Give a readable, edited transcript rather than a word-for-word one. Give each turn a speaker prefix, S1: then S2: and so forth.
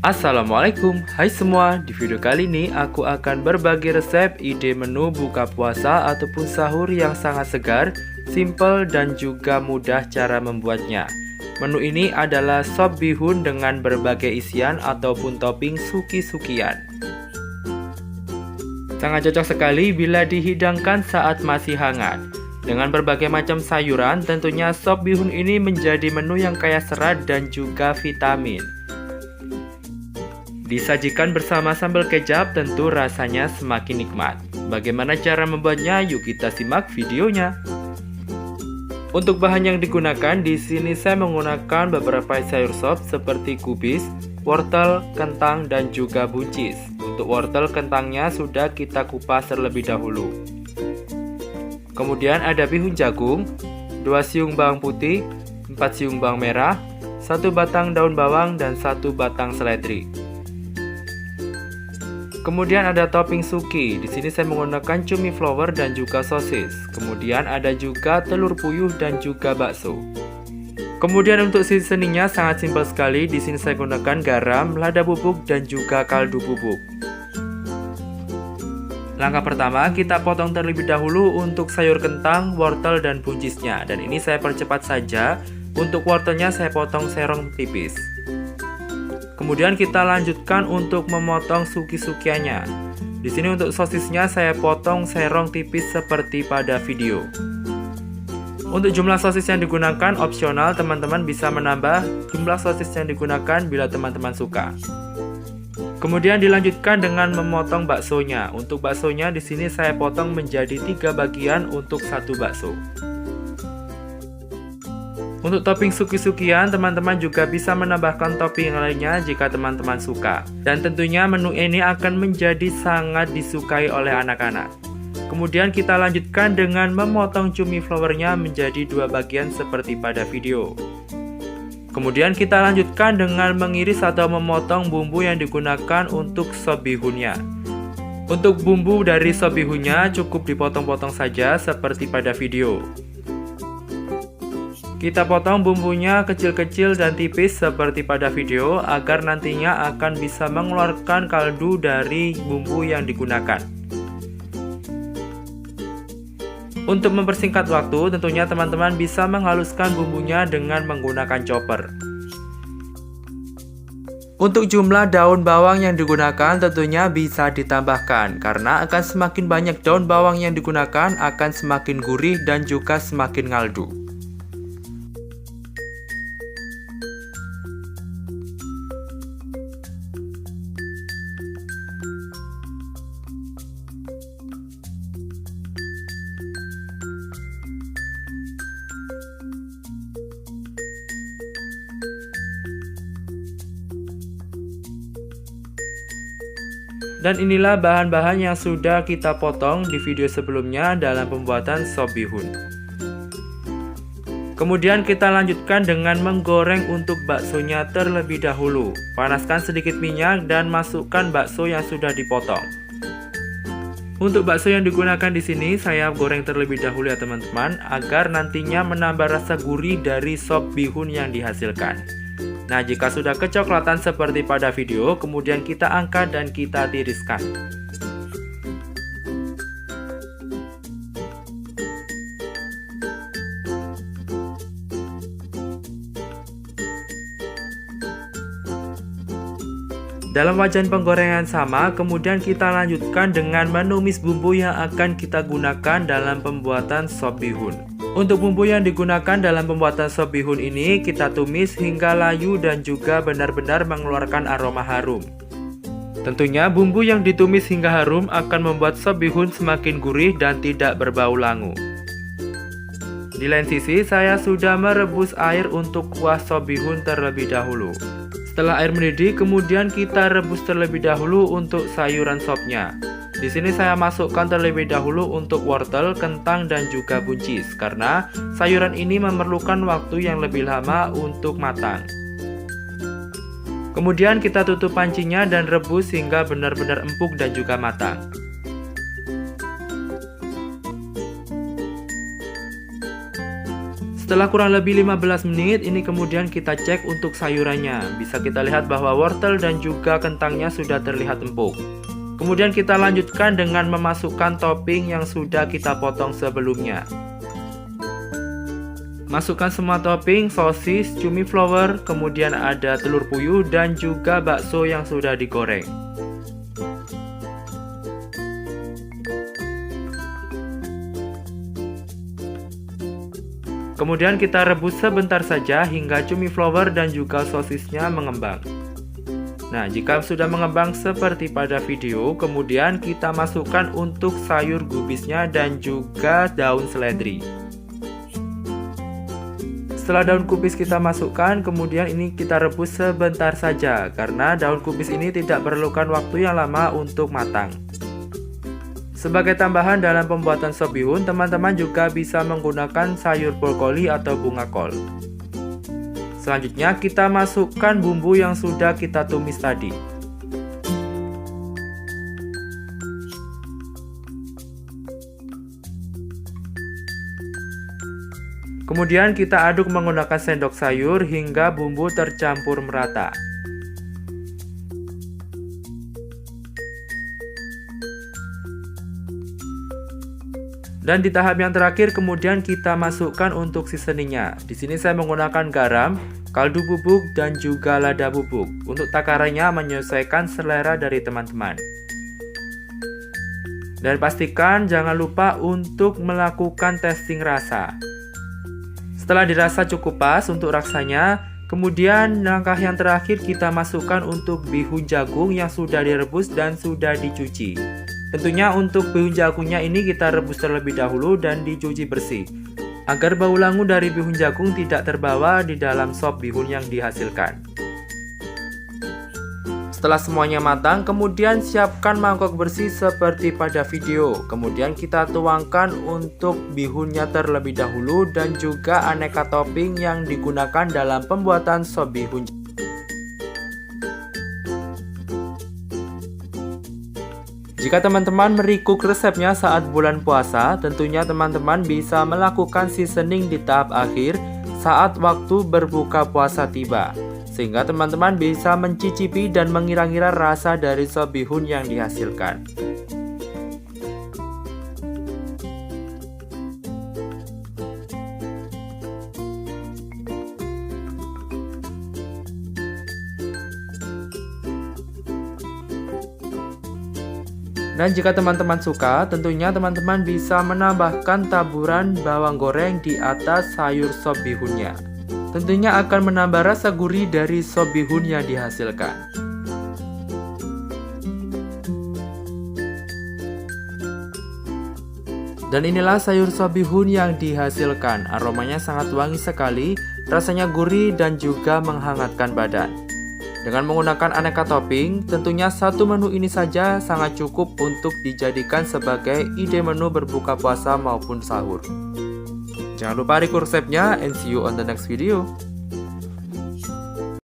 S1: Assalamualaikum, hai semua. Di video kali ini aku akan berbagi resep ide menu buka puasa ataupun sahur yang sangat segar, simple dan juga mudah cara membuatnya. Menu ini adalah sop bihun dengan berbagai isian ataupun topping suki-sukian. Sangat cocok sekali bila dihidangkan saat masih hangat. Dengan berbagai macam sayuran, tentunya sop bihun ini menjadi menu yang kaya serat dan juga vitamin. Disajikan bersama sambal kecap, tentu rasanya semakin nikmat. Bagaimana cara membuatnya? Yuk kita simak videonya. Untuk bahan yang digunakan, di sini saya menggunakan beberapa sayur sop seperti kubis, wortel, kentang, dan juga buncis. Untuk wortel, kentangnya sudah kita kupas terlebih dahulu. Kemudian ada bihun jagung, 2 siung bawang putih, 4 siung bawang merah, 1 batang daun bawang, dan 1 batang seledri. Kemudian ada topping suki. Di sini saya menggunakan cumi flower dan juga sosis. Kemudian ada juga telur puyuh dan juga bakso. Kemudian untuk seasoningnya sangat simpel sekali. Di sini saya gunakan garam, lada bubuk dan juga kaldu bubuk. Langkah pertama, kita potong terlebih dahulu untuk sayur kentang, wortel dan buncisnya. Dan ini saya percepat saja. Untuk wortelnya saya potong serong tipis. Kemudian kita lanjutkan untuk memotong suki-sukiannya. Di sini untuk sosisnya saya potong serong tipis seperti pada video. Untuk jumlah sosis yang digunakan opsional, teman-teman bisa menambah jumlah sosis yang digunakan bila teman-teman suka. Kemudian dilanjutkan dengan memotong baksonya. Untuk baksonya di sini saya potong menjadi 3 bagian untuk 1 bakso. Untuk topping suki-sukian, teman-teman juga bisa menambahkan topping lainnya jika teman-teman suka. Dan tentunya menu ini akan menjadi sangat disukai oleh anak-anak. Kemudian kita lanjutkan dengan memotong cumi flowernya menjadi 2 bagian seperti pada video. Kemudian kita lanjutkan dengan mengiris atau memotong bumbu yang digunakan untuk sop bihunnya. Untuk bumbu dari sop bihunnya cukup dipotong-potong saja seperti pada video. Kita potong bumbunya kecil-kecil dan tipis seperti pada video agar nantinya akan bisa mengeluarkan kaldu dari bumbu yang digunakan. Untuk mempersingkat waktu, tentunya teman-teman bisa menghaluskan bumbunya dengan menggunakan chopper. Untuk jumlah daun bawang yang digunakan tentunya bisa ditambahkan, karena akan semakin banyak daun bawang yang digunakan akan semakin gurih dan juga semakin ngaldu. Dan inilah bahan-bahan yang sudah kita potong di video sebelumnya dalam pembuatan sop bihun. Kemudian kita lanjutkan dengan menggoreng untuk baksonya terlebih dahulu. Panaskan sedikit minyak dan masukkan bakso yang sudah dipotong. Untuk bakso yang digunakan di sini saya goreng terlebih dahulu ya teman-teman, agar nantinya menambah rasa gurih dari sop bihun yang dihasilkan. Nah, jika sudah kecoklatan seperti pada video, kemudian kita angkat dan kita tiriskan. Dalam wajan penggorengan sama, kemudian kita lanjutkan dengan menumis bumbu yang akan kita gunakan dalam pembuatan sop bihun. Untuk bumbu yang digunakan dalam pembuatan sop bihun ini kita tumis hingga layu dan juga benar-benar mengeluarkan aroma harum. Tentunya bumbu yang ditumis hingga harum akan membuat sop bihun semakin gurih dan tidak berbau langu. Di lain sisi saya sudah merebus air untuk kuah sop bihun terlebih dahulu. Setelah air mendidih, kemudian kita rebus terlebih dahulu untuk sayuran sopnya. Di sini saya masukkan terlebih dahulu untuk wortel, kentang, dan juga buncis, karena sayuran ini memerlukan waktu yang lebih lama untuk matang. Kemudian kita tutup pancinya dan rebus hingga benar-benar empuk dan juga matang. Setelah kurang lebih 15 menit, ini kemudian kita cek untuk sayurannya. Bisa kita lihat bahwa wortel dan juga kentangnya sudah terlihat empuk. Kemudian kita lanjutkan dengan memasukkan topping yang sudah kita potong sebelumnya. Masukkan semua topping, sosis, cumi flower, kemudian ada telur puyuh dan juga bakso yang sudah digoreng. Kemudian kita rebus sebentar saja hingga cumi flower dan juga sosisnya mengembang. Nah, jika sudah mengembang seperti pada video, kemudian kita masukkan untuk sayur gubisnya dan juga daun seledri. Setelah daun kubis kita masukkan, kemudian ini kita rebus sebentar saja karena daun kubis ini tidak memerlukan waktu yang lama untuk matang. Sebagai tambahan dalam pembuatan sop bihun, teman-teman juga bisa menggunakan sayur brokoli atau bunga kol. Selanjutnya kita masukkan bumbu yang sudah kita tumis tadi. Kemudian kita aduk menggunakan sendok sayur hingga bumbu tercampur merata. Dan di tahap yang terakhir kemudian kita masukkan untuk seasoningnya. Di sini saya menggunakan garam, kaldu bubuk dan juga lada bubuk. Untuk takarannya menyesuaikan selera dari teman-teman. Dan pastikan jangan lupa untuk melakukan testing rasa. Setelah dirasa cukup pas untuk rasanya, kemudian langkah yang terakhir kita masukkan untuk bihun jagung yang sudah direbus dan sudah dicuci. Tentunya untuk bihun jagungnya ini kita rebus terlebih dahulu dan dicuci bersih, agar bau langu dari bihun jagung tidak terbawa di dalam sop bihun yang dihasilkan. Setelah semuanya matang, kemudian siapkan mangkok bersih seperti pada video. Kemudian kita tuangkan untuk bihunnya terlebih dahulu dan juga aneka topping yang digunakan dalam pembuatan sop bihun. Jika teman-teman merecreate resepnya saat bulan puasa, tentunya teman-teman bisa melakukan seasoning di tahap akhir saat waktu berbuka puasa tiba, sehingga teman-teman bisa mencicipi dan mengira-ngira rasa dari sop bihun yang dihasilkan. Dan jika teman-teman suka, tentunya teman-teman bisa menambahkan taburan bawang goreng di atas sayur sop bihunnya. Tentunya akan menambah rasa gurih dari sop bihun yang dihasilkan. Dan inilah sayur sop bihun yang dihasilkan. Aromanya sangat wangi sekali, rasanya gurih dan juga menghangatkan badan. Dengan menggunakan aneka topping, tentunya satu menu ini saja sangat cukup untuk dijadikan sebagai ide menu berbuka puasa maupun sahur. Jangan lupa request resepnya and see you on the next video.